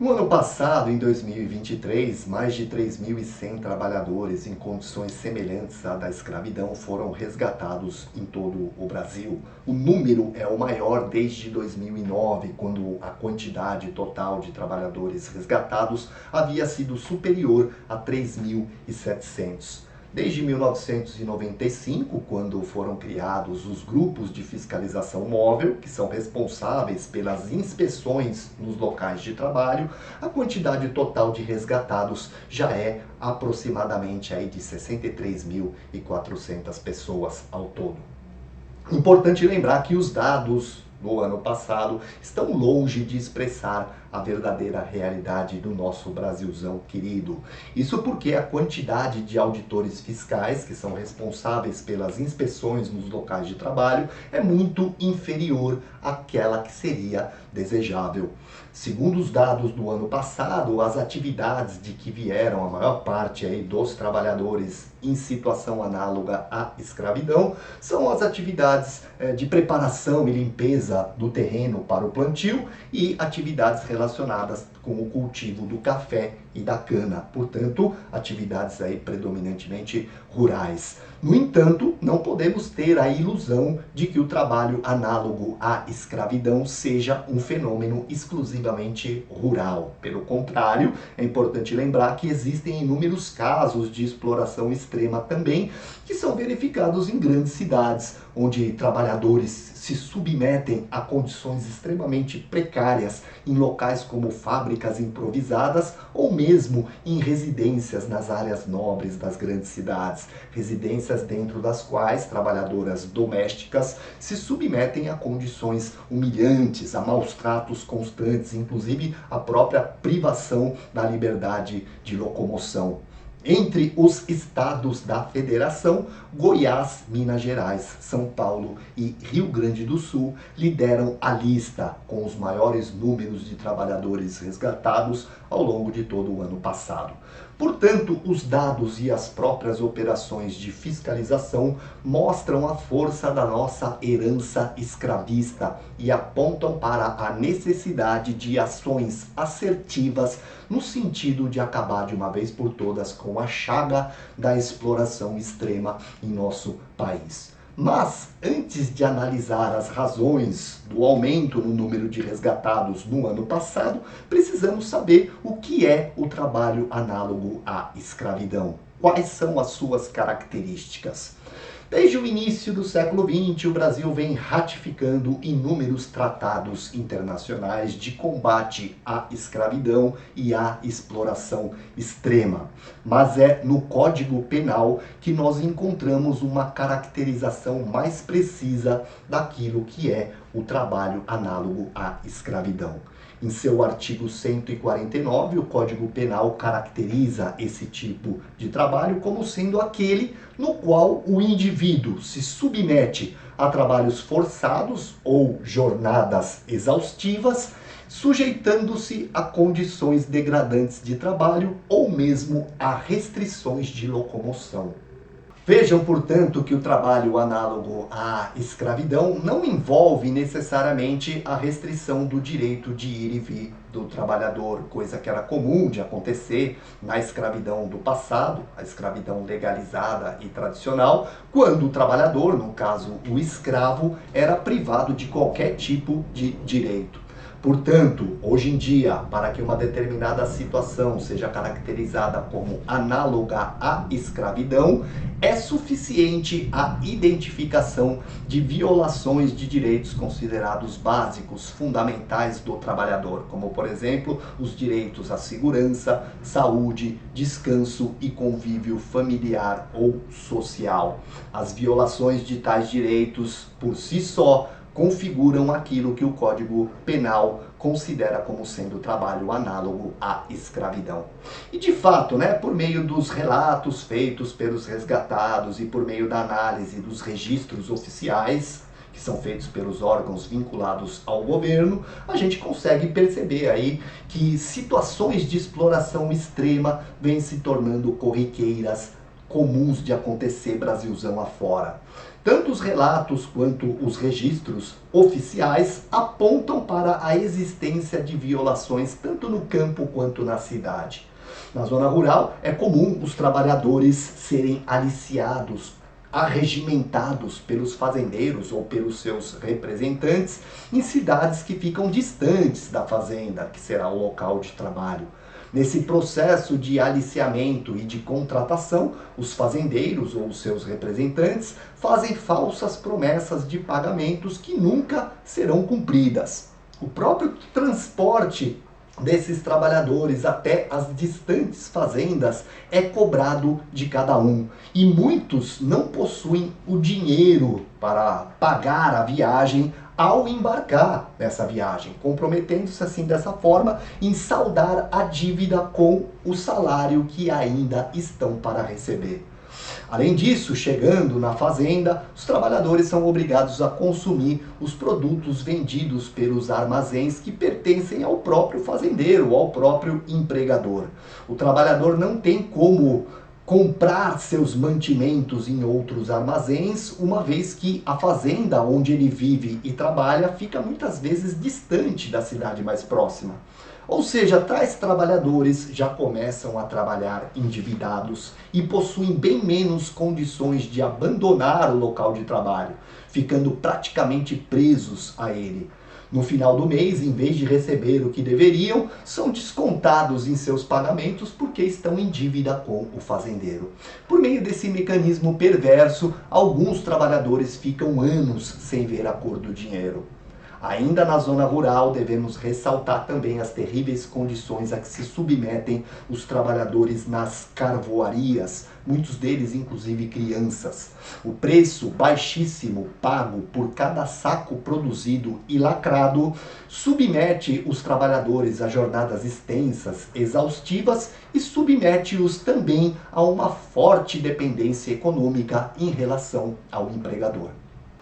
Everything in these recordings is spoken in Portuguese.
No ano passado, em 2023, mais de 3.100 trabalhadores em condições semelhantes à da escravidão foram resgatados em todo o Brasil. O número é o maior desde 2009, quando a quantidade total de trabalhadores resgatados havia sido superior a 3.700. Desde 1995, quando foram criados os grupos de fiscalização móvel, que são responsáveis pelas inspeções nos locais de trabalho, a quantidade total de resgatados já é aproximadamente aí de 63.400 pessoas ao todo. Importante lembrar que os dados do ano passado estão longe de expressar a verdadeira realidade do nosso Brasilzão querido. Isso porque a quantidade de auditores fiscais que são responsáveis pelas inspeções nos locais de trabalho é muito inferior àquela que seria desejável. Segundo os dados do ano passado, as atividades de que vieram a maior parte aí dos trabalhadores em situação análoga à escravidão são as atividades de preparação e limpeza do terreno para o plantio e atividades relacionadas com o cultivo do café e da cana, portanto, atividades aí predominantemente rurais. No entanto, não podemos ter a ilusão de que o trabalho análogo à escravidão seja um fenômeno exclusivamente rural. Pelo contrário, é importante lembrar que existem inúmeros casos de exploração extrema também, que são verificados em grandes cidades, onde trabalhadores se submetem a condições extremamente precárias em locais como fábricas improvisadas ou mesmo em residências nas áreas nobres das grandes cidades, residências dentro das quais trabalhadoras domésticas se submetem a condições humilhantes, a maus tratos constantes, inclusive a própria privação da liberdade de locomoção. Entre os estados da federação, Goiás, Minas Gerais, São Paulo e Rio Grande do Sul lideram a lista com os maiores números de trabalhadores resgatados ao longo de todo o ano passado. Portanto, os dados e as próprias operações de fiscalização mostram a força da nossa herança escravista e apontam para a necessidade de ações assertivas no sentido de acabar de uma vez por todas com a chaga da exploração extrema em nosso país. Mas, antes de analisar as razões do aumento no número de resgatados no ano passado, precisamos saber o que é o trabalho análogo à escravidão. Quais são as suas características? Desde o início do século XX, o Brasil vem ratificando inúmeros tratados internacionais de combate à escravidão e à exploração extrema. Mas é no Código Penal que nós encontramos uma caracterização mais precisa daquilo que é o trabalho análogo à escravidão. Em seu artigo 149, o Código Penal caracteriza esse tipo de trabalho como sendo aquele no qual o indivíduo se submete a trabalhos forçados ou jornadas exaustivas, sujeitando-se a condições degradantes de trabalho ou mesmo a restrições de locomoção. Vejam, portanto, que o trabalho análogo à escravidão não envolve necessariamente a restrição do direito de ir e vir do trabalhador, coisa que era comum de acontecer na escravidão do passado, a escravidão legalizada e tradicional, quando o trabalhador, no caso o escravo, era privado de qualquer tipo de direito. Portanto, hoje em dia, para que uma determinada situação seja caracterizada como análoga à escravidão, é suficiente a identificação de violações de direitos considerados básicos, fundamentais do trabalhador, como, por exemplo, os direitos à segurança, saúde, descanso e convívio familiar ou social. As violações de tais direitos, por si só, configuram aquilo que o Código Penal considera como sendo trabalho análogo à escravidão. E de fato, por meio dos relatos feitos pelos resgatados e por meio da análise dos registros oficiais, que são feitos pelos órgãos vinculados ao governo, a gente consegue perceber aí que situações de exploração extrema vêm se tornando corriqueiras comuns de acontecer Brasilzão afora. Tanto os relatos quanto os registros oficiais apontam para a existência de violações tanto no campo quanto na cidade. Na zona rural é comum os trabalhadores serem aliciados, arregimentados pelos fazendeiros ou pelos seus representantes em cidades que ficam distantes da fazenda, que será o local de trabalho. Nesse processo de aliciamento e de contratação, os fazendeiros ou os seus representantes fazem falsas promessas de pagamentos que nunca serão cumpridas. O próprio transporte desses trabalhadores até as distantes fazendas é cobrado de cada um. E muitos não possuem o dinheiro para pagar a viagem ao embarcar nessa viagem, comprometendo-se assim dessa forma em saldar a dívida com o salário que ainda estão para receber. Além disso, chegando na fazenda, os trabalhadores são obrigados a consumir os produtos vendidos pelos armazéns que pertencem ao próprio fazendeiro, ao próprio empregador. O trabalhador não tem como comprar seus mantimentos em outros armazéns, uma vez que a fazenda onde ele vive e trabalha fica muitas vezes distante da cidade mais próxima. Ou seja, tais trabalhadores já começam a trabalhar endividados e possuem bem menos condições de abandonar o local de trabalho, ficando praticamente presos a ele. No final do mês, em vez de receber o que deveriam, são descontados em seus pagamentos porque estão em dívida com o fazendeiro. Por meio desse mecanismo perverso, alguns trabalhadores ficam anos sem ver a cor do dinheiro. Ainda na zona rural, devemos ressaltar também as terríveis condições a que se submetem os trabalhadores nas carvoarias, muitos deles inclusive crianças. O preço baixíssimo pago por cada saco produzido e lacrado submete os trabalhadores a jornadas extensas, exaustivas e submete-os também a uma forte dependência econômica em relação ao empregador.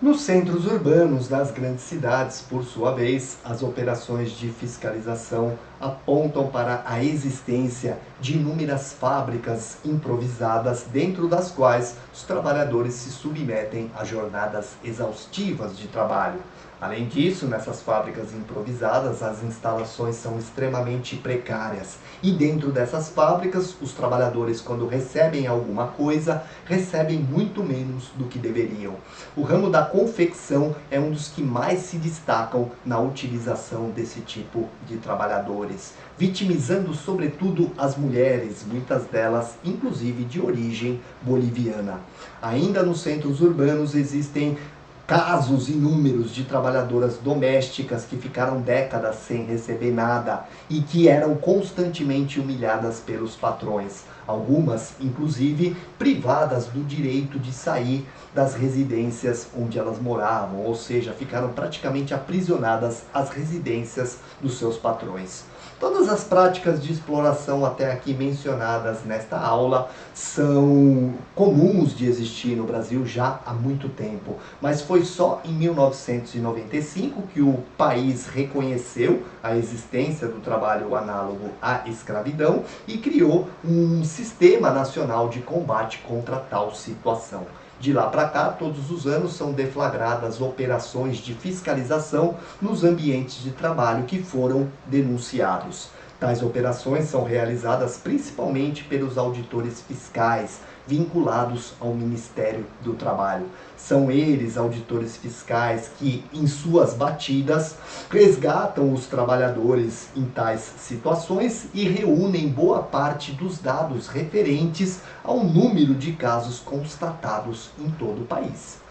Nos centros urbanos das grandes cidades, por sua vez, as operações de fiscalização apontam para a existência de inúmeras fábricas improvisadas, dentro das quais os trabalhadores se submetem a jornadas exaustivas de trabalho. Além disso, nessas fábricas improvisadas, as instalações são extremamente precárias. E dentro dessas fábricas, os trabalhadores, quando recebem alguma coisa, recebem muito menos do que deveriam. O ramo da confecção é um dos que mais se destacam na utilização desse tipo de trabalhadores, vitimizando sobretudo as mulheres, muitas delas inclusive de origem boliviana. Ainda nos centros urbanos existem casos inúmeros de trabalhadoras domésticas que ficaram décadas sem receber nada e que eram constantemente humilhadas pelos patrões. Algumas, inclusive, privadas do direito de sair das residências onde elas moravam, ou seja, ficaram praticamente aprisionadas às residências dos seus patrões. Todas as práticas de exploração até aqui mencionadas nesta aula são comuns de existir no Brasil já há muito tempo, mas foi só em 1995 que o país reconheceu a existência do trabalho análogo à escravidão e criou um sistema nacional de combate contra tal situação. De lá para cá, todos os anos são deflagradas operações de fiscalização nos ambientes de trabalho que foram denunciados. Tais operações são realizadas principalmente pelos auditores fiscais, vinculados ao Ministério do Trabalho. São eles, auditores fiscais, que, em suas batidas, resgatam os trabalhadores em tais situações e reúnem boa parte dos dados referentes ao número de casos constatados em todo o país.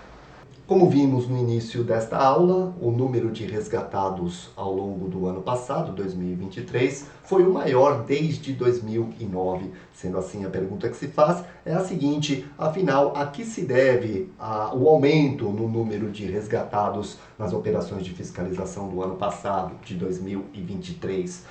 Como vimos no início desta aula, o número de resgatados ao longo do ano passado, 2023, foi o maior desde 2009. Sendo assim, a pergunta que se faz é a seguinte: afinal, a que se deve o aumento no número de resgatados nas operações de fiscalização do ano passado, de 2023?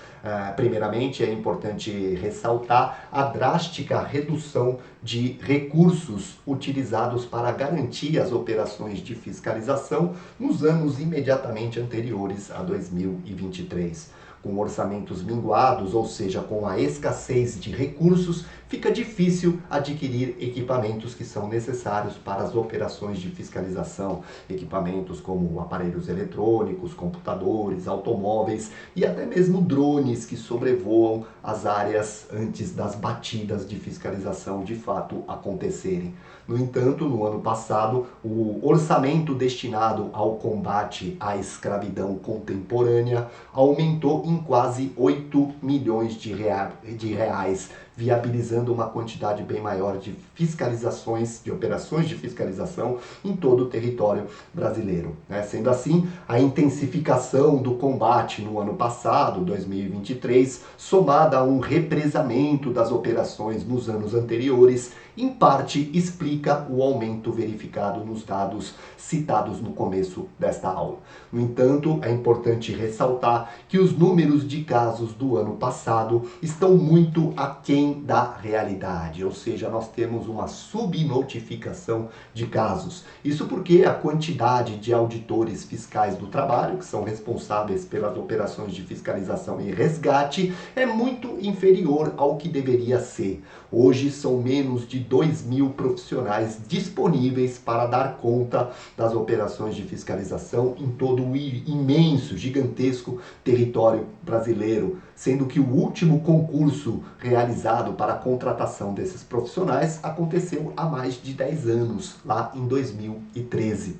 Primeiramente, é importante ressaltar a drástica redução de recursos utilizados para garantir as operações de fiscalização nos anos imediatamente anteriores a 2023. Com orçamentos minguados, ou seja, com a escassez de recursos, fica difícil adquirir equipamentos que são necessários para as operações de fiscalização. Equipamentos como aparelhos eletrônicos, computadores, automóveis e até mesmo drones que sobrevoam as áreas antes das batidas de fiscalização de fato acontecerem. No entanto, no ano passado, o orçamento destinado ao combate à escravidão contemporânea aumentou em quase 8 milhões de reais, viabilizando uma quantidade bem maior de fiscalizações, de operações de fiscalização em todo o território brasileiro. Sendo assim, a intensificação do combate no ano passado, 2023, somada a um represamento das operações nos anos anteriores, em parte explica o aumento verificado nos dados citados no começo desta aula. No entanto, é importante ressaltar que os números de casos do ano passado estão muito aquém da realidade, ou seja, nós temos uma subnotificação de casos. Isso porque a quantidade de auditores fiscais do trabalho, que são responsáveis pelas operações de fiscalização e resgate, é muito inferior ao que deveria ser. Hoje são menos de 2.000 profissionais disponíveis para dar conta das operações de fiscalização em todo o imenso, gigantesco território brasileiro, sendo que o último concurso realizado para a contratação desses profissionais aconteceu há mais de 10 anos, lá em 2013.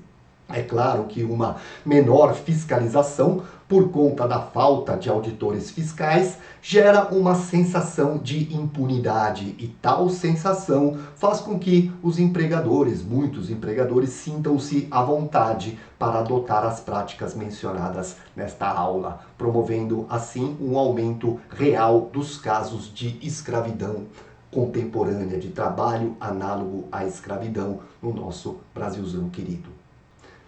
É claro que uma menor fiscalização, por conta da falta de auditores fiscais, gera uma sensação de impunidade e tal sensação faz com que os empregadores, muitos empregadores, sintam-se à vontade para adotar as práticas mencionadas nesta aula, promovendo assim um aumento real dos casos de escravidão contemporânea, de trabalho análogo à escravidão no nosso Brasilzão querido.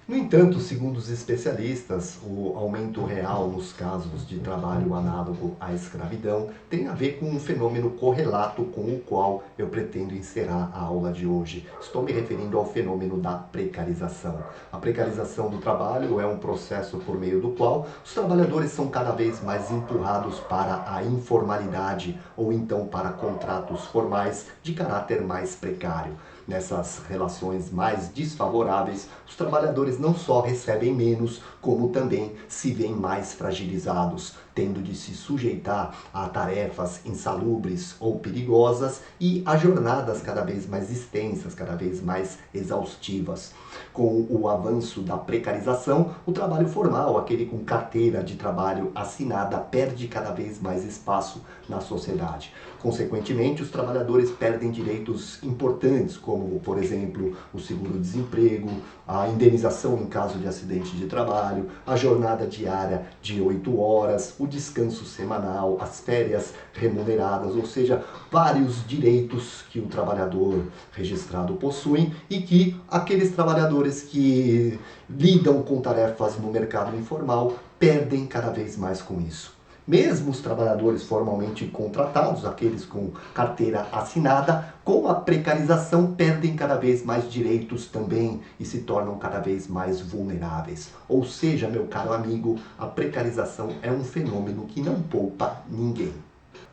No entanto, segundo os especialistas, o aumento real nos casos de trabalho análogo à escravidão tem a ver com um fenômeno correlato com o qual eu pretendo encerrar a aula de hoje. Estou me referindo ao fenômeno da precarização. A precarização do trabalho é um processo por meio do qual os trabalhadores são cada vez mais empurrados para a informalidade ou então para contratos formais de caráter mais precário. Nessas relações mais desfavoráveis, os trabalhadores não só recebem menos, como também se veem mais fragilizados, tendo de se sujeitar a tarefas insalubres ou perigosas e a jornadas cada vez mais extensas, cada vez mais exaustivas. Com o avanço da precarização, o trabalho formal, aquele com carteira de trabalho assinada, perde cada vez mais espaço na sociedade. Consequentemente, os trabalhadores perdem direitos importantes, como, por exemplo, o seguro-desemprego, a indenização em caso de acidente de trabalho, a jornada diária de 8 horas, o descanso semanal, as férias remuneradas, ou seja, vários direitos que o trabalhador registrado possui e que aqueles trabalhadores que lidam com tarefas no mercado informal perdem cada vez mais com isso. Mesmo os trabalhadores formalmente contratados, aqueles com carteira assinada, com a precarização perdem cada vez mais direitos também e se tornam cada vez mais vulneráveis. Ou seja, meu caro amigo, a precarização é um fenômeno que não poupa ninguém.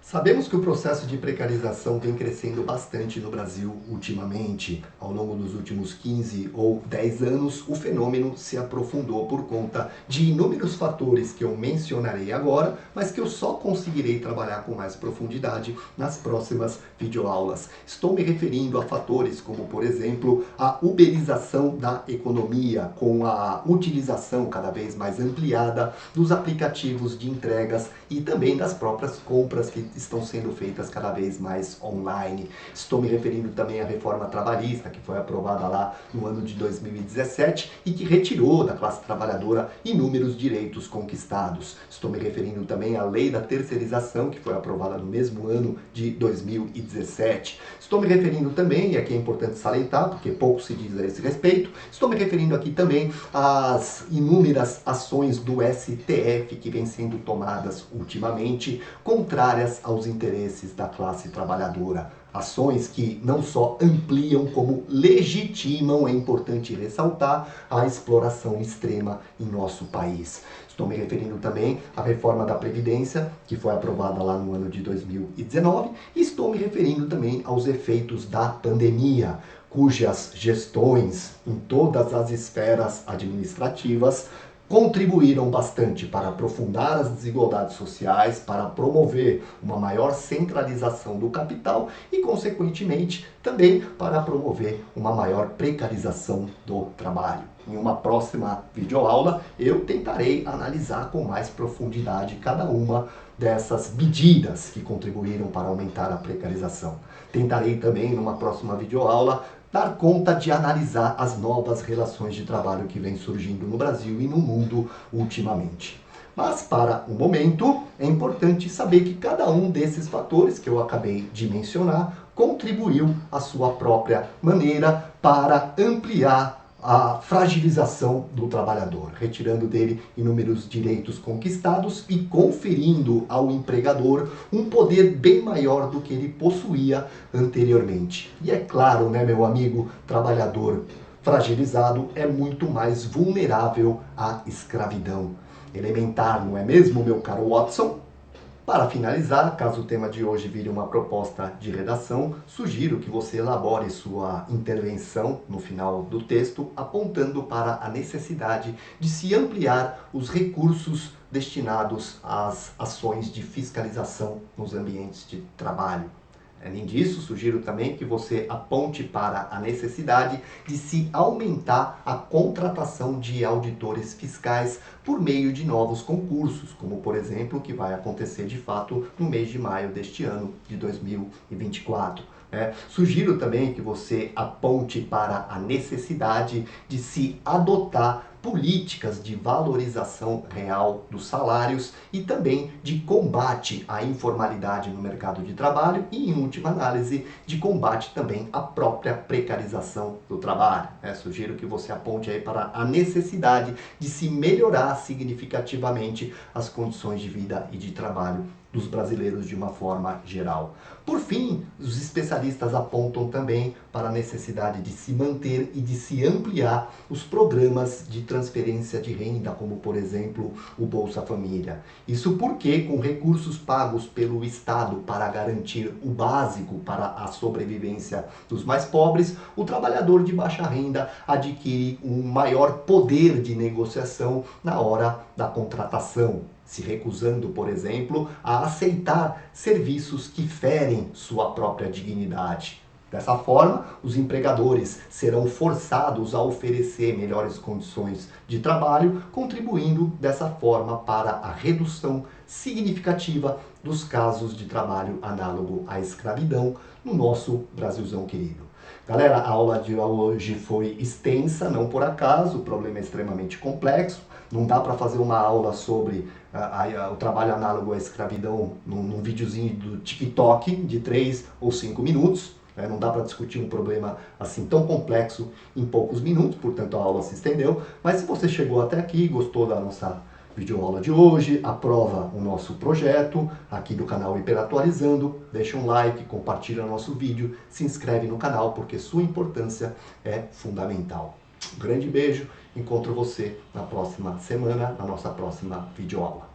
Sabemos que o processo de precarização vem crescendo bastante no Brasil ultimamente. Ao longo dos últimos 15 ou 10 anos, o fenômeno se aprofundou por conta de inúmeros fatores que eu mencionarei agora, mas que eu só conseguirei trabalhar com mais profundidade nas próximas videoaulas. Estou me referindo a fatores como, por exemplo, a uberização da economia, com a utilização cada vez mais ampliada dos aplicativos de entregas e também das próprias compras que estão sendo feitas cada vez mais online. Estou me referindo também à reforma trabalhista, que foi aprovada lá no ano de 2017 e que retirou da classe trabalhadora inúmeros direitos conquistados. Estou me referindo também à lei da terceirização, que foi aprovada no mesmo ano de 2017. Estou me referindo também, e aqui é importante salientar, porque pouco se diz a esse respeito, estou me referindo aqui também às inúmeras ações do STF que vêm sendo tomadas ultimamente, contrárias aos interesses da classe trabalhadora. Ações que não só ampliam, como legitimam, é importante ressaltar, a exploração extrema em nosso país. Estou me referindo também à reforma da Previdência, que foi aprovada lá no ano de 2019, e estou me referindo também aos efeitos da pandemia, cujas gestões em todas as esferas administrativas contribuíram bastante para aprofundar as desigualdades sociais, para promover uma maior centralização do capital e, consequentemente, também para promover uma maior precarização do trabalho. Em uma próxima videoaula, eu tentarei analisar com mais profundidade cada uma dessas medidas que contribuíram para aumentar a precarização. Tentarei também, numa próxima videoaula, dar conta de analisar as novas relações de trabalho que vêm surgindo no Brasil e no mundo ultimamente. Mas, para o momento, é importante saber que cada um desses fatores que eu acabei de mencionar contribuiu à sua própria maneira para ampliar a fragilização do trabalhador, retirando dele inúmeros direitos conquistados e conferindo ao empregador um poder bem maior do que ele possuía anteriormente. E é claro, né, meu amigo trabalhador fragilizado é muito mais vulnerável à escravidão elementar, não é mesmo, meu caro Watson? Para finalizar, caso o tema de hoje vire uma proposta de redação, sugiro que você elabore sua intervenção no final do texto, apontando para a necessidade de se ampliar os recursos destinados às ações de fiscalização nos ambientes de trabalho. Além disso, sugiro também que você aponte para a necessidade de se aumentar a contratação de auditores fiscais por meio de novos concursos, como por exemplo o que vai acontecer de fato no mês de maio deste ano de 2024. Sugiro também que você aponte para a necessidade de se adotar políticas de valorização real dos salários e também de combate à informalidade no mercado de trabalho e, em última análise, de combate também à própria precarização do trabalho. Sugiro que você aponte aí para a necessidade de se melhorar significativamente as condições de vida e de trabalho dos brasileiros de uma forma geral. Por fim, os especialistas apontam também para a necessidade de se manter e de se ampliar os programas de transferência de renda, como por exemplo o Bolsa Família. Isso porque, com recursos pagos pelo Estado para garantir o básico para a sobrevivência dos mais pobres, o trabalhador de baixa renda adquire um maior poder de negociação na hora da contratação, se recusando, por exemplo, a aceitar serviços que ferem sua própria dignidade. Dessa forma, os empregadores serão forçados a oferecer melhores condições de trabalho, contribuindo dessa forma para a redução significativa dos casos de trabalho análogo à escravidão no nosso Brasilzão querido. Galera, a aula de hoje foi extensa, não por acaso, o problema é extremamente complexo. Não dá para fazer uma aula sobre o trabalho análogo à escravidão num videozinho do TikTok de 3 ou 5 minutos. Não dá para discutir um problema assim tão complexo em poucos minutos, portanto a aula se estendeu. Mas se você chegou até aqui, gostou da nossa videoaula de hoje, aprova o nosso projeto aqui do canal Hiperatualizando, deixa um like, compartilha nosso vídeo, se inscreve no canal porque sua importância é fundamental. Um grande beijo, encontro você na próxima semana, na nossa próxima videoaula.